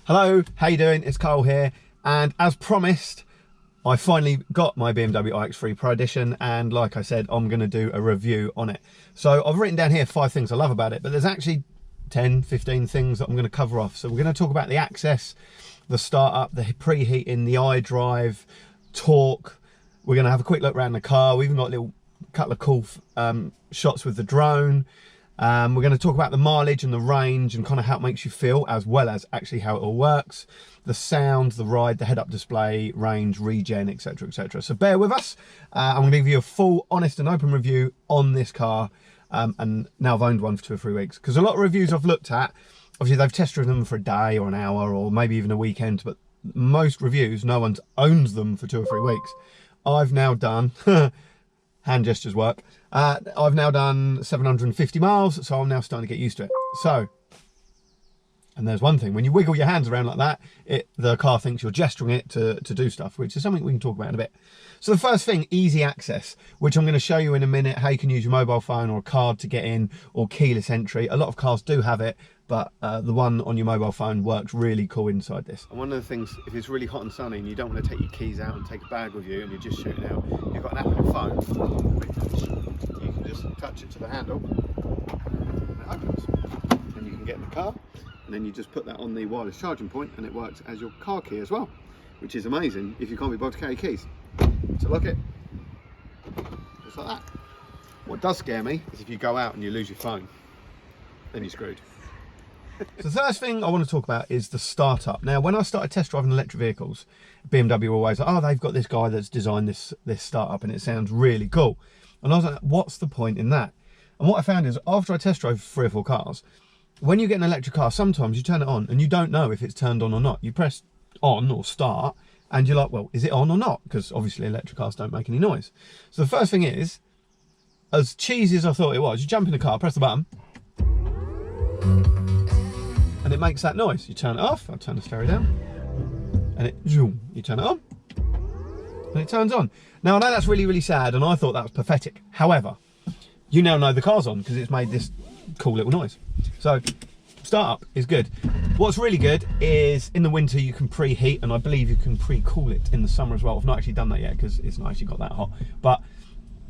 Hello, how you doing? It's Carl here, and as promised, I finally got my BMW iX3 Pro Edition, and like I said, I'm going to do a review on it. So I've written down here 5 things I love about it, but there's actually 10, 15 things that I'm going to cover off. So we're going to talk about the access, the startup, the preheating, the iDrive, torque. We're going to have a quick look around the car. We've even got a little couple of cool shots with the drone. We're going to talk about the mileage and the range and kind of how it makes you feel, as well as actually how it all works, the sound, the ride, the head-up display, range, regen, etc, etc. So bear with us. I'm going to give you a full, honest and open review on this car. And now I've owned one for 2 or 3 weeks, because a lot of reviews I've looked at, obviously they've test driven them for a day or an hour or maybe even a weekend, but most reviews, no one's owned them for 2 or 3 weeks. I've now done... hand gestures work. I've now done 750 miles, so I'm now starting to get used to it. So, and there's one thing, when you wiggle your hands around like that, the car thinks you're gesturing it to do stuff, which is something we can talk about in a bit. So the first thing, easy access, which I'm going to show you in a minute, how you can use your mobile phone or a card to get in, or keyless entry. A lot of cars do have it, but the one on your mobile phone works really cool inside this. And one of the things, if it's really hot and sunny and you don't want to take your keys out and take a bag with you and you're just shooting out, you've got an app on your phone. You can just touch it to the handle and it opens. And you can get in the car, and then you just put that on the wireless charging point and it works as your car key as well, which is amazing if you can't be bothered to carry keys. So look it, just like that. What does scare me is if you go out and you lose your phone, then you're screwed. So the first thing I want to talk about is the startup. Now, when I started test driving electric vehicles, BMW were always like, oh, they've got this guy that's designed this startup and it sounds really cool. And I was like, what's the point in that? And what I found is, after I test drove 3 or 4 cars, when you get an electric car, sometimes you turn it on and you don't know if it's turned on or not. You press on or start and you're like, well, is it on or not? Because obviously electric cars don't make any noise. So the first thing is, as cheesy as I thought it was, you jump in the car, press the button, and it makes that noise. You turn it off, I'll turn the stereo down, and you turn it on, and it turns on. Now I know that's really, really sad, and I thought that was pathetic. However, you now know the car's on because it's made this cool little noise. So startup is good. What's really good is in the winter you can preheat, and I believe you can pre-cool it in the summer as well. I've not actually done that yet because it's not actually got that hot. But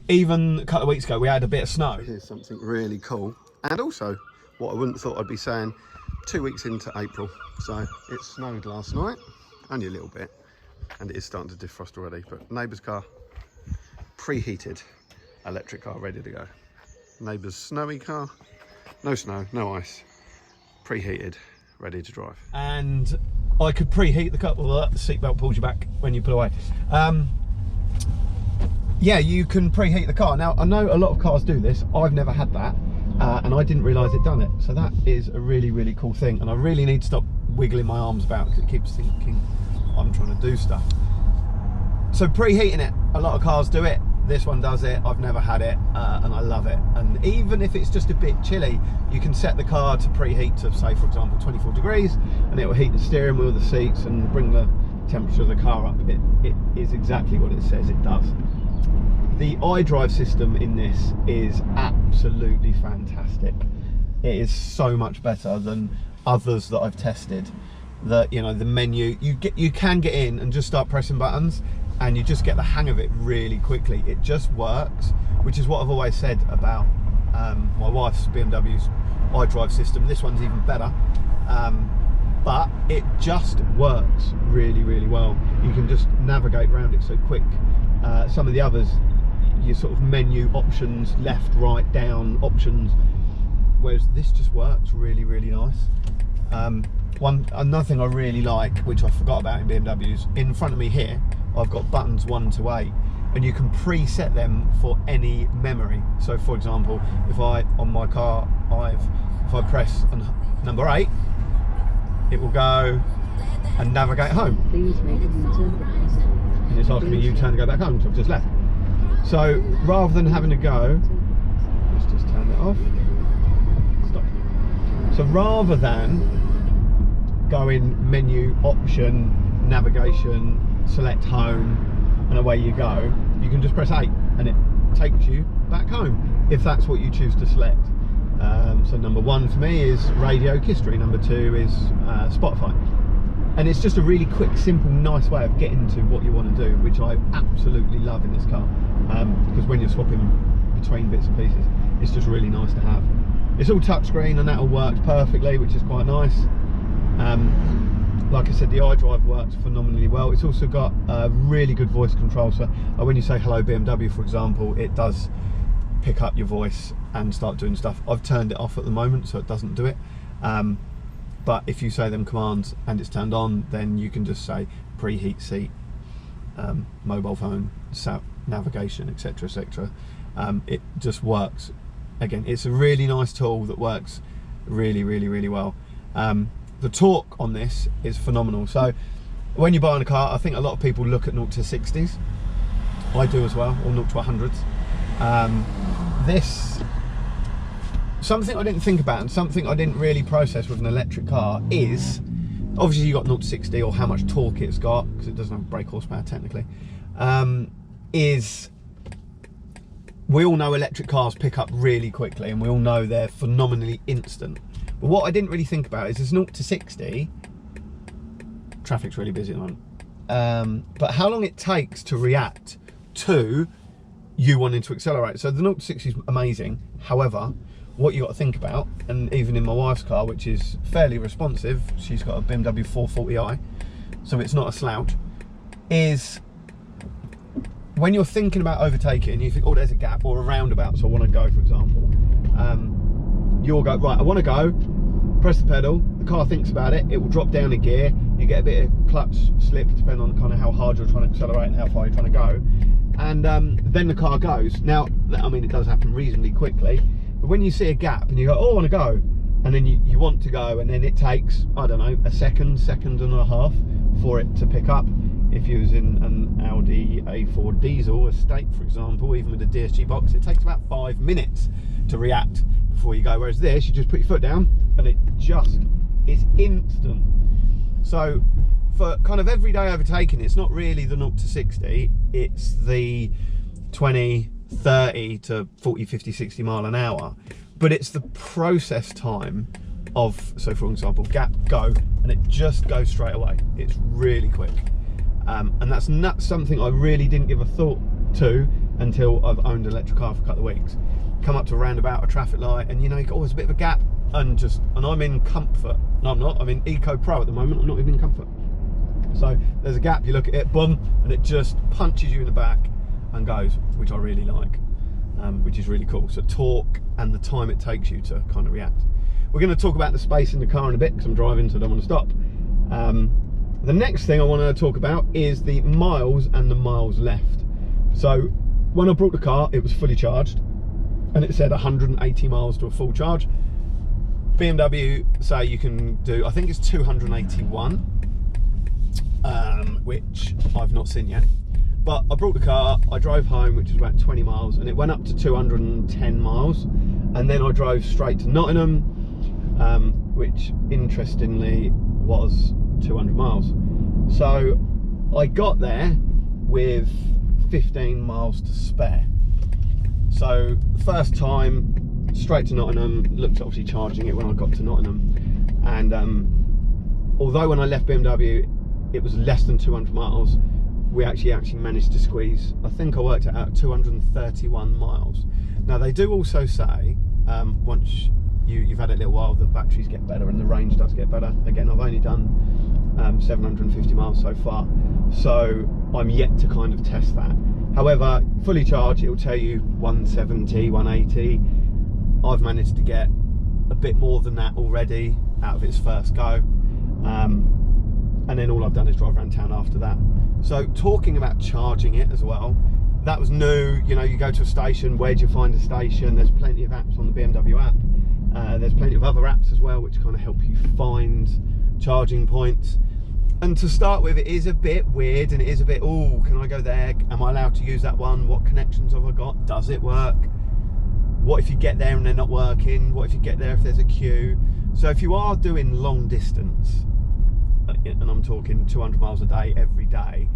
even a couple of weeks ago we had a bit of snow. Here's something really cool, and also what I wouldn't have thought I'd be saying, 2 weeks into April. So it snowed last night, only a little bit, and it is starting to defrost already. But neighbour's car, preheated electric car, ready to go. Neighbour's snowy car, no snow, no ice, preheated, ready to drive. And I could preheat the car. Well, the seatbelt pulls you back when you pull away. Yeah, you can preheat the car. Now, I know a lot of cars do this. I've never had that, and I didn't realise it done it. So that is a really, really cool thing. And I really need to stop wiggling my arms about because it keeps thinking I'm trying to do stuff. So preheating it, a lot of cars do it. This one does it. I've never had it, and I love it. And even if it's just a bit chilly, you can set the car to preheat to, say, for example, 24 degrees, and it will heat the steering wheel, the seats, and bring the temperature of the car up. It is exactly what it says it does. The iDrive system in this is absolutely fantastic. It is so much better than others that I've tested. That, you know, the menu, you can get in and just start pressing buttons, and you just get the hang of it really quickly. It just works, which is what I've always said about my wife's BMW's iDrive system. This one's even better, but it just works really, really well. You can just navigate around it so quick. Some of the others, your sort of menu options, left, right, down options, whereas this just works really, really nice. Another thing I really like, which I forgot about in BMWs, in front of me here, I've got buttons 1 to 8, and you can preset them for any memory. So for example, if on my car, if I press number 8, it will go and navigate home. And it's asking me U-turn to go back home, so I've just left. So rather than having to go, let's just turn it off, stop. So rather than going menu, option, navigation, select home, and away you go, you can just press 8 and it takes you back home if that's what you choose to select. So number 1 for me is radio history, number 2 is Spotify. And it's just a really quick, simple, nice way of getting to what you want to do, which I absolutely love in this car. Because when you're swapping between bits and pieces, it's just really nice to have. It's all touchscreen and that all works perfectly, which is quite nice. Like I said, the iDrive works phenomenally well. It's also got a really good voice control. So when you say hello BMW, for example, it does pick up your voice and start doing stuff. I've turned it off at the moment, so it doesn't do it. But if you say them commands and it's turned on, then you can just say preheat seat, mobile phone, navigation, etc, etc. It just works. Again, it's a really nice tool that works really, really, really well. The torque on this is phenomenal. So when you're buying a car, I think a lot of people look at 0 to 60s. I do as well, or 0 to 100s. Something I didn't think about and something I didn't really process with an electric car is, obviously you got 0 to 60 or how much torque it's got, because it doesn't have brake horsepower technically, is we all know electric cars pick up really quickly and we all know they're phenomenally instant. But what I didn't really think about is this 0 to 60, traffic's really busy at the moment, but how long it takes to react to you wanting to accelerate. So the 0 to 60 is amazing. However, what you got to think about, and even in my wife's car, which is fairly responsive, she's got a BMW 440i, so it's not a slouch, is when you're thinking about overtaking, you think, oh, there's a gap or a roundabout, so I want to go, for example. You'll go, right, I want to go, press the pedal, the car thinks about it, it will drop down a gear, you get a bit of clutch slip, depending on kind of how hard you're trying to accelerate and how far you're trying to go. And then the car goes. Now, I mean, it does happen reasonably quickly, but when you see a gap and you go, oh, I want to go, and then you want to go, and then it takes, I don't know, a second and a half for it to pick up. If you was in an Audi A4 diesel estate, for example, even with a DSG box, it takes about 5 minutes to react before you go. Whereas this, you just put your foot down and it's instant. So for kind of everyday overtaking, it's not really the 0 to 60, it's the 20, 30 to 40, 50, 60 mile an hour. But it's the process time of, so for example, gap, go, and it just goes straight away. It's really quick. And that's not something I really didn't give a thought to until I've owned an electric car for a couple of weeks. Come up to a roundabout, a traffic light, and you know, you go, oh, there's a bit of a gap, and I'm in comfort. No, I'm not. I'm in Eco Pro at the moment. I'm not even in comfort. So there's a gap, you look at it, boom, and it just punches you in the back and goes, which I really like, which is really cool. So torque and the time it takes you to kind of react. We're going to talk about the space in the car in a bit because I'm driving, so I don't want to stop. The next thing I want to talk about is the miles and the miles left. So when I brought the car, it was fully charged and it said 180 miles to a full charge. BMW say you can do, I think it's 281, which I've not seen yet. But I brought the car, I drove home, which is about 20 miles, and it went up to 210 miles. And then I drove straight to Nottingham, which interestingly was 200 miles. So I got there with 15 miles to spare. So first time, straight to Nottingham, looked at obviously charging it when I got to Nottingham. And although when I left BMW, it was less than 200 miles, we actually managed to squeeze, I think I worked it out, 231 miles. Now they do also say, once you've had it a little while, the batteries get better and the range does get better. Again, I've only done 750 miles so far, so I'm yet to kind of test that. However, fully charged, it'll tell you 170, 180. I've managed to get a bit more than that already out of its first go. And then all I've done is drive around town after that. So talking about charging it as well, that was new. You know, you go to a station, where do you find a station? There's plenty of apps on the BMW app. There's plenty of other apps as well, which kind of help you find charging points. And to start with, it is a bit weird and it is a bit, oh, can I go there? Am I allowed to use that one? What connections have I got? Does it work? What if you get there and they're not working? What if you get there if there's a queue? So if you are doing long distance, and I'm talking 200 miles a day every day,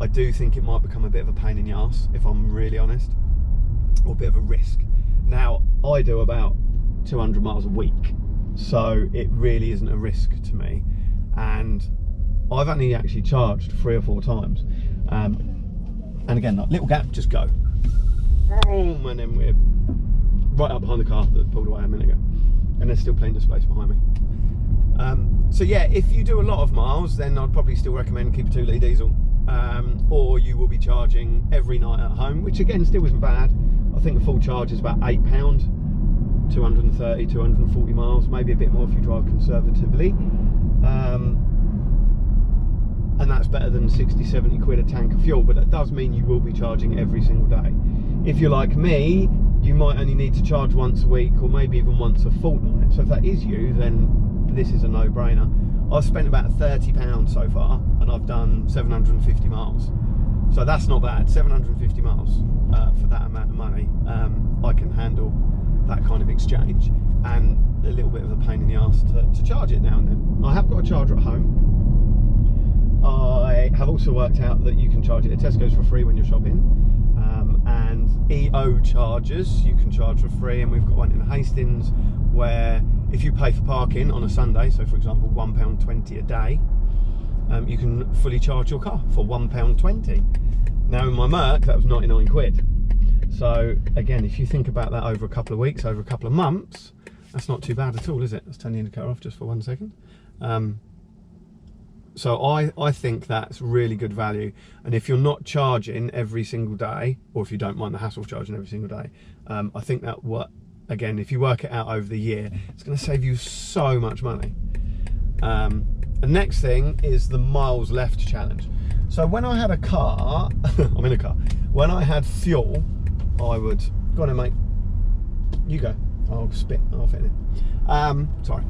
I do think it might become a bit of a pain in the arse, if I'm really honest, or a bit of a risk. Now, I do about 200 miles a week, so it really isn't a risk to me. And I've only actually charged 3 or 4 times. And again, like, little gap, just go. Boom, and then we're right up behind the car that pulled away a minute ago. And there's still plenty of space behind me. So yeah, if you do a lot of miles, then I'd probably still recommend keep a 2 litre diesel. Or you will be charging every night at home, which again still isn't bad. I think a full charge is about £8, 230, 240 miles, maybe a bit more if you drive conservatively. And that's better than 60, 70 quid a tank of fuel, but that does mean you will be charging every single day. If you're like me, you might only need to charge once a week or maybe even once a fortnight. So if that is you, then this is a no-brainer. I've spent about £30 so far and I've done 750 miles. So that's not bad, 750 miles for that amount of money. I can handle that kind of exchange, and a little bit of a pain in the arse to charge it now and then. I have got a charger at home. I have also worked out that you can charge it at Tesco's for free when you're shopping, and EO chargers you can charge for free, and we've got one in Hastings where if you pay for parking on a Sunday, so for example £1.20 a day, you can fully charge your car for £1.20. Now in my Merc that was 99 quid. So again, if you think about that over a couple of weeks, over a couple of months, that's not too bad at all, is it? Let's turn the indicator off just for 1 second. So I think that's really good value. And if you're not charging every single day, or if you don't mind the hassle of charging every single day, I think that again, if you work it out over the year, it's going to save you so much money. The next thing is the miles left challenge. So when I had a car, I'm in a car, when I had fuel, I would, go on then mate, you go, I'll spit, I'll fit in. Sorry.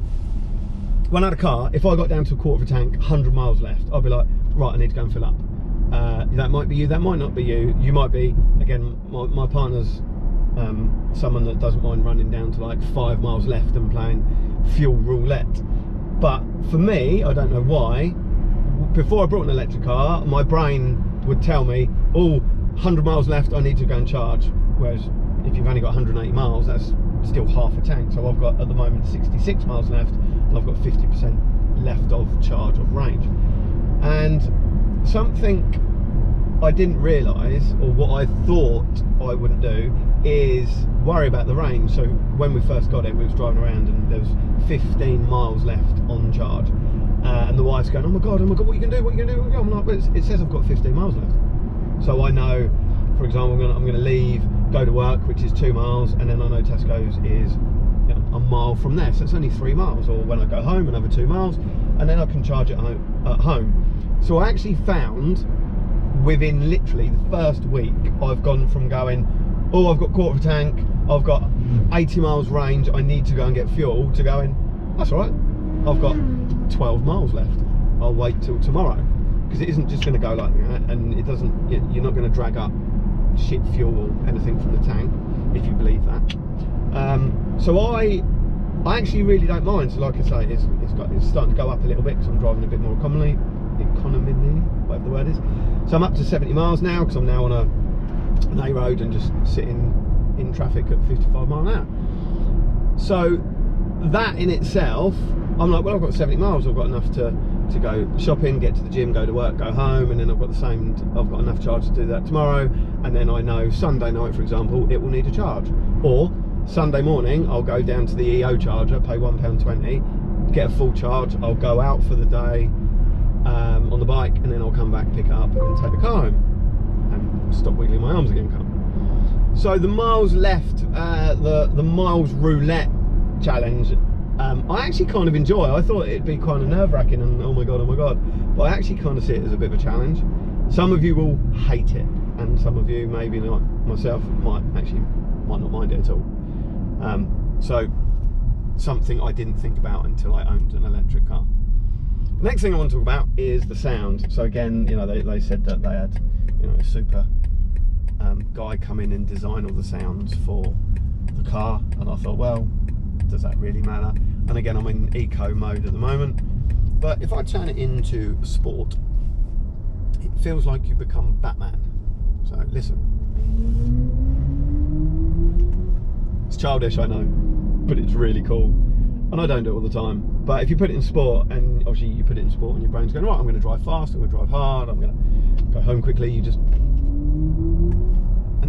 When I had a car, if I got down to a quarter of a tank, 100 miles left, I'd be like, right, I need to go and fill up. That might be you, that might not be you. You might be, again, my partner's someone that doesn't mind running down to like 5 miles left and playing fuel roulette. But for me, I don't know why, before I brought an electric car, my brain would tell me, oh, 100 miles left, I need to go and charge. Whereas if you've only got 180 miles, that's still half a tank. So I've got at the moment 66 miles left, and I've got 50% left of charge of range. And something I didn't realise, or what I thought I wouldn't do, is worry about the range. So when we first got it, we was driving around and there was 15 miles left on charge, and the wife's going, oh my god, what are you gonna do, what are you gonna do? I'm like, but it says I've got 15 miles left. So I know, for example, I'm gonna leave, go to work, which is 2 miles, and then I know Tesco's is, you know, a mile from there, so it's only 3 miles. Or when I go home, another 2 miles, and then I can charge it at home. So I actually found, within literally the first week, I've gone from going, oh, I've got quarter of a tank, I've got 80 miles range, I need to go and get fuel, to going, that's all right, I've got 12 miles left, I'll wait till tomorrow. Because it isn't just going to go like that, and it doesn't, you're not going to drag up shit fuel or anything from the tank, if you believe that. So I actually really don't mind. So like I say, it's starting to go up a little bit because I'm driving a bit more economy, whatever the word is. So I'm up to 70 miles now because I'm now on an A road and just sitting in traffic at 55 miles an hour. So that in itself, I'm like, well, I've got 70 miles, I've got enough to go shopping, get to the gym, go to work, go home, and then I've got enough charge to do that tomorrow. And then I know Sunday night, for example, it will need a charge. Or Sunday morning, I'll go down to the EO charger, pay £1.20, get a full charge, I'll go out for the day on the bike, and then I'll come back, pick it up, and then take the car home and stop wiggling my arms again. So the miles left, the miles roulette challenge, I actually kind of enjoy. I thought it'd be kind of nerve-wracking and oh my god, but I actually kind of see it as a bit of a challenge. Some of you will hate it, and some of you, maybe not myself, might not mind it at all. So something I didn't think about until I owned an electric car. The next thing I want to talk about is the sound. So again, you know, they said that they had, you know, a super guy come in and design all the sounds for the car, and I thought, well, does that really matter? And again, I'm in eco mode at the moment, but if I turn it into sport, it feels like you become Batman. So listen. It's childish, I know, but it's really cool. and I don't do it all the time, but if you put it in sport, and obviously you put it in sport and your brain's going, right, I'm going to drive fast, I'm going to drive hard, I'm going to go home quickly, and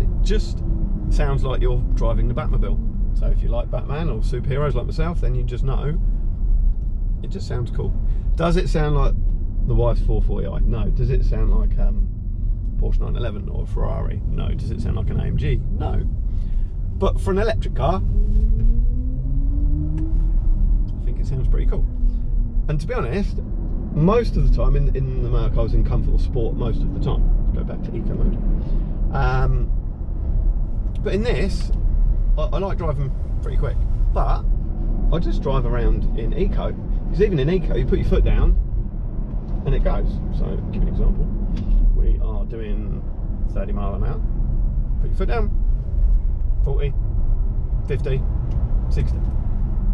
it just sounds like you're driving the Batmobile. So if you like Batman or superheroes like myself, then you just know it just sounds cool. Does it sound like the wife's 440i? No. Does it sound like Porsche 911 or a Ferrari? No. Does it sound like an AMG? No. But for an electric car, I think it sounds pretty cool. And to be honest, most of the time in the motor cars in comfort or sport, most of the time. Let's go back to eco mode. But in this, I like driving pretty quick, but I just drive around in eco, because even in eco you put your foot down and it goes. So I'll give you an example. We are doing 30 mile an hour, put your foot down, 40, 50, 60.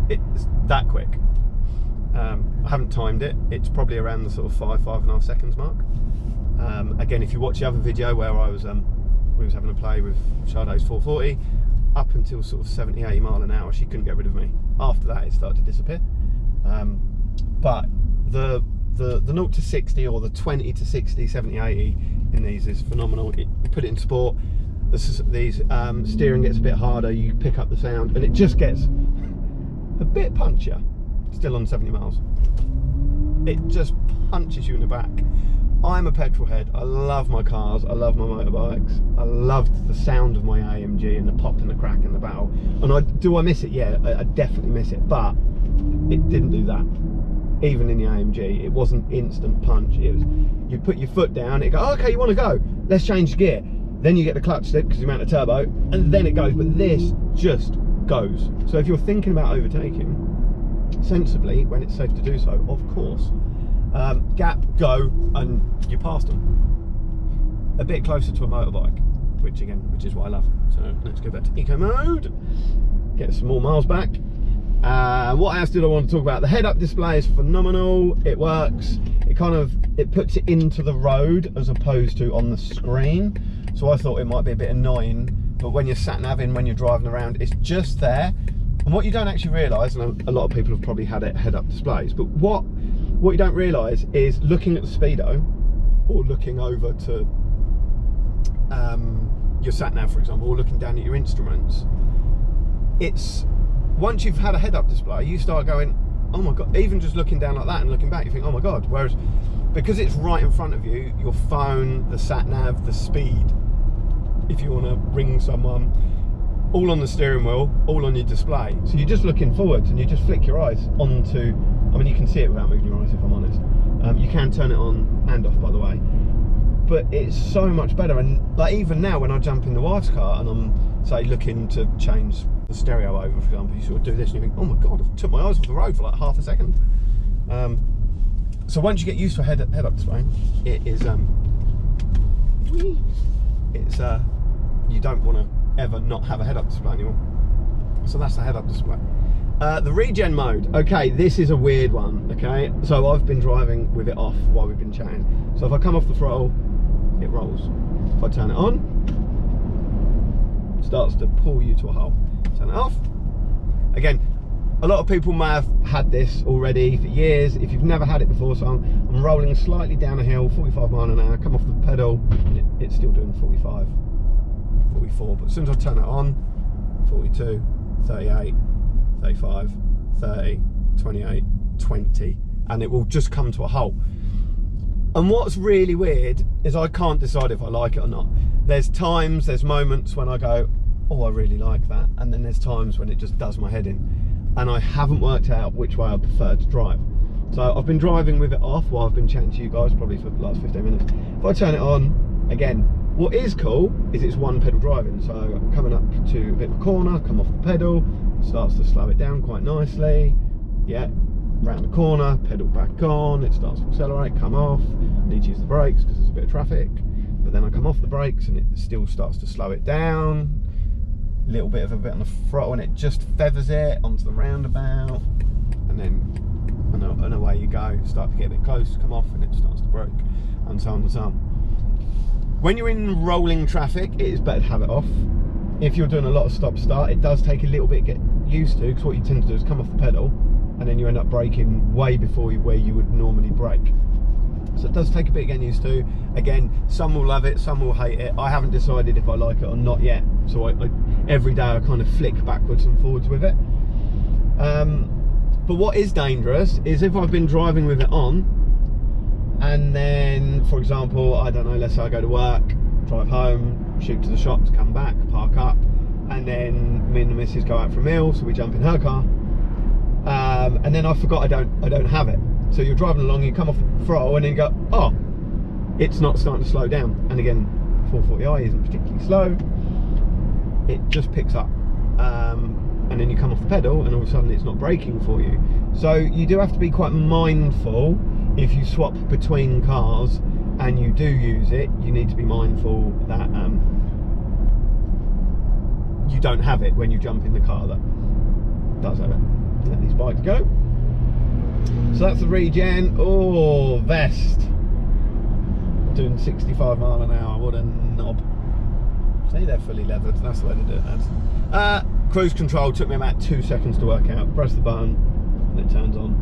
It's that quick. I haven't timed it, it's probably around the sort of 5.5 seconds mark. Again, if you watch the other video where we was having a play with Sharda's 440, up until sort of 70, 80 mile an hour, she couldn't get rid of me. After that, it started to disappear. But the 0 to 60 or the 20 to 60, 70, 80 in these is phenomenal. You put it in sport, these steering gets a bit harder, you pick up the sound, and it just gets a bit punchier. Still on 70 miles. It just punches you in the back. I'm a petrol head. I love my cars. I love my motorbikes. I loved the sound of my AMG and the pop and the crack and the battle. And do I miss it? Yeah, I definitely miss it. But it didn't do that. Even in the AMG, it wasn't instant punch. It was, you put your foot down, it go, oh, okay, you want to go? Let's change gear. Then you get the clutch slip because the amount of turbo, and then it goes. But this just goes. So if you're thinking about overtaking sensibly, when it's safe to do so, of course. Gap, go, and you passed them. A bit closer to a motorbike, which is what I love. So let's go back to eco mode, get some more miles back. What else did I want to talk about? The head-up display is phenomenal. It works. It puts it into the road as opposed to on the screen. So I thought it might be a bit annoying, but when you're sat-naving, when you're driving around, it's just there. And what you don't actually realise, and a lot of people have probably had it head-up displays, but what you don't realise is looking at the speedo, or looking over to your sat-nav, for example, or looking down at your instruments, it's, once you've had a head-up display, you start going, oh my God, even just looking down like that and looking back, you think, oh my God. Whereas, because it's right in front of you, your phone, the sat-nav, the speed, if you want to ring someone, all on the steering wheel, all on your display. So you're just looking forwards and you just flick your eyes onto, I mean, you can see it without moving your eyes, if I'm honest. You can turn it on and off, by the way. But it's so much better. And like even now when I jump in the wife's car and I'm, say, looking to change the stereo over, for example, you sort of do this and you think, oh my God, I took my eyes off the road for like half a second. So once you get used to a head-up display, it is, you don't want to ever not have a head-up display anymore. So that's the head-up display. The regen mode, okay, this is a weird one, okay? So I've been driving with it off while we've been chatting. So if I come off the throttle, it rolls. If I turn it on, it starts to pull you to a hole. Turn it off. Again, a lot of people may have had this already for years. If you've never had it before, so I'm rolling slightly down a hill, 45 mile an hour, come off the pedal, and it's still doing 45. 44, but as soon as I turn it on, 42, 38, 35, 30, 28, 20, and it will just come to a halt. And what's really weird is I can't decide if I like it or not. There's moments when I go, oh, I really like that, and then there's times when it just does my head in, and I haven't worked out which way I prefer to drive. So I've been driving with it off while I've been chatting to you guys, probably for the last 15 minutes. If I turn it on, again, what is cool is it's one pedal driving. So I'm coming up to a bit of a corner, come off the pedal, starts to slow it down quite nicely. Yeah, round the corner, pedal back on, it starts to accelerate, come off. I need to use the brakes because there's a bit of traffic. But then I come off the brakes and it still starts to slow it down. A little bit of a bit on the throttle and it just feathers it onto the roundabout. And then and away you go. Start to get a bit close, come off and it starts to brake, and so on and so on. When you're in rolling traffic, it is better to have it off. If you're doing a lot of stop-start, it does take a little bit to get used to, because what you tend to do is come off the pedal, and then you end up braking way before where you would normally brake. So it does take a bit getting used to. Again, some will love it, some will hate it. I haven't decided if I like it or not yet. So every day I kind of flick backwards and forwards with it. But what is dangerous is if I've been driving with it on, and then, for example, I don't know, let's say I go to work, drive home, shoot to the shops, come back, park up, and then me and the missus go out for a meal, so we jump in her car, and then I forgot I don't have it. So you're driving along, you come off the throttle, and then you go, oh, it's not starting to slow down. And again, 440i isn't particularly slow. It just picks up. And then you come off the pedal, and all of a sudden it's not braking for you. So you do have to be quite mindful if you swap between cars and you do use it. You need to be mindful that you don't have it when you jump in the car that does have it. Let these bikes go. So that's the regen. Oh, vest. Doing 65 mile an hour. What a knob. See, they're fully leathered. That's the way to do it, lads. Cruise control took me about 2 seconds to work out. Press the button and it turns on.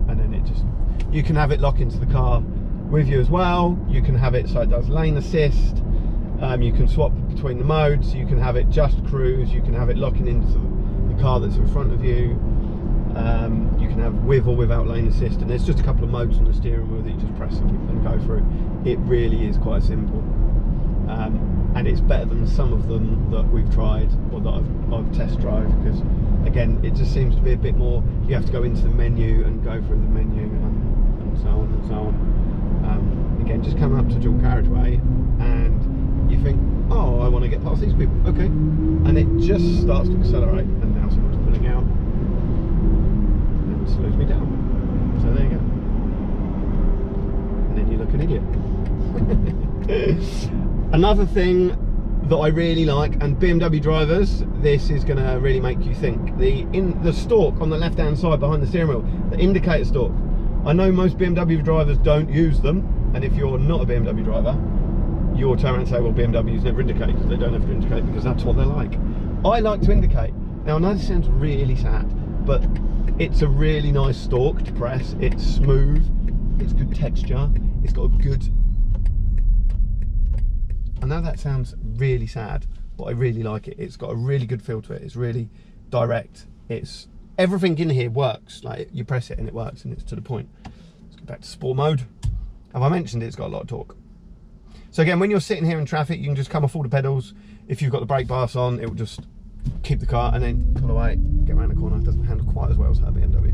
And then it just... You can have it lock into the car with you as well. You can have it so it does lane assist. You can swap between the modes. You can have it just cruise. You can have it locking into the car that's in front of you. You can have with or without lane assist, and there's just a couple of modes on the steering wheel that you just press and go through. It really is quite simple, and it's better than some of them that we've tried or that I've test drove, because again it just seems to be a bit more, you have to go into the menu and go through the menu and so on and so on. Again, just come up to dual carriageway and you think, oh, I want to get past these people, okay, and it just starts to accelerate, and now someone's pulling out. Slows me down. So there you go. And then you look an idiot. Another thing that I really like, and BMW drivers, this is going to really make you think. The stalk on the left hand side behind the steering wheel, the indicator stalk. I know most BMW drivers don't use them, and if you're not a BMW driver, you'll turn around and say, well, BMW's never indicate, because they don't have to indicate because that's what they're like. I like to indicate. Now I know this sounds really sad, but it's a really nice stalk to press. It's smooth, it's good texture, it's got a good... I know that sounds really sad, but I really like it. It's got a really good feel to it. It's really direct. It's everything in here works. Like, you press it and it works, and it's to the point. Let's go back to sport mode. Have I mentioned it's got a lot of torque? So again, when you're sitting here in traffic, you can just come off all the pedals. If you've got the brake bias on, it will just keep the car and then pull away, get around the corner. It doesn't handle quite as well as her BMW.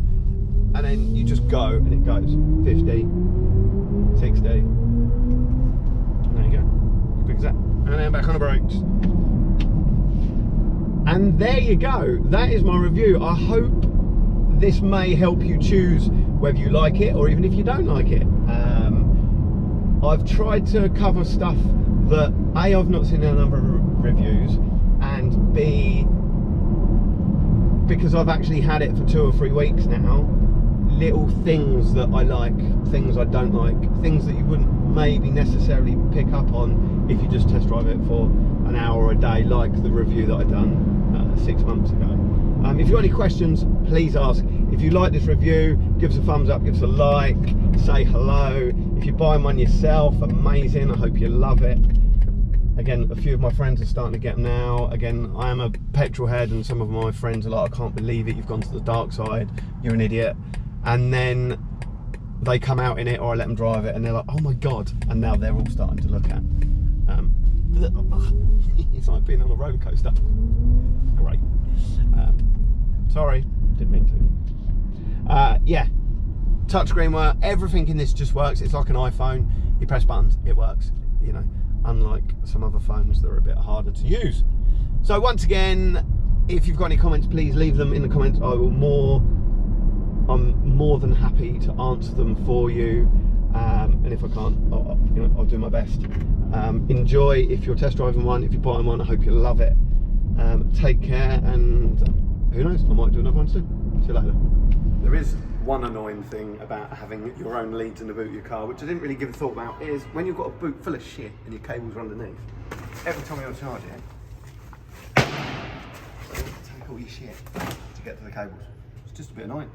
And then you just go and it goes 50, 60. There you go. Quick as that. And then back on the brakes. And there you go. That is my review. I hope this may help you choose whether you like it or even if you don't like it. I've tried to cover stuff that A, I've not seen in other reviews, and B, because I've actually had it for 2 or 3 weeks now, little things that I like, things I don't like, things that you wouldn't maybe necessarily pick up on if you just test drive it for an hour or a day, like the review that I've done 6 months ago. If you've got any questions, please ask. If you like this review, give us a thumbs up, give us a like, say hello. If you're buying one yourself, amazing, I hope you love it. Again, a few of my friends are starting to get them now. Again, I am a petrol head, and some of my friends are like, I can't believe it, you've gone to the dark side, you're an idiot. And then they come out in it, or I let them drive it, and they're like, oh my God. And now they're all starting to look at. It's like being on a roller coaster. Great. Sorry, didn't mean to. Yeah, touchscreen work, everything in this just works. It's like an iPhone. You press buttons, it works, you know, unlike some other phones that are a bit harder to use. So once again, if you've got any comments, please leave them in the comments. I'm more than happy to answer them for you. And if I can't, I'll do my best. Enjoy if you're test driving one. If you're buying one, I hope you love it. Take care, and who knows, I might do another one soon. See you later. There is one annoying thing about having your own leads in the boot of your car, which I didn't really give a thought about, is when you've got a boot full of shit and your cables are underneath, every time you charge it, take all your shit to get to the cables. It's just a bit annoying.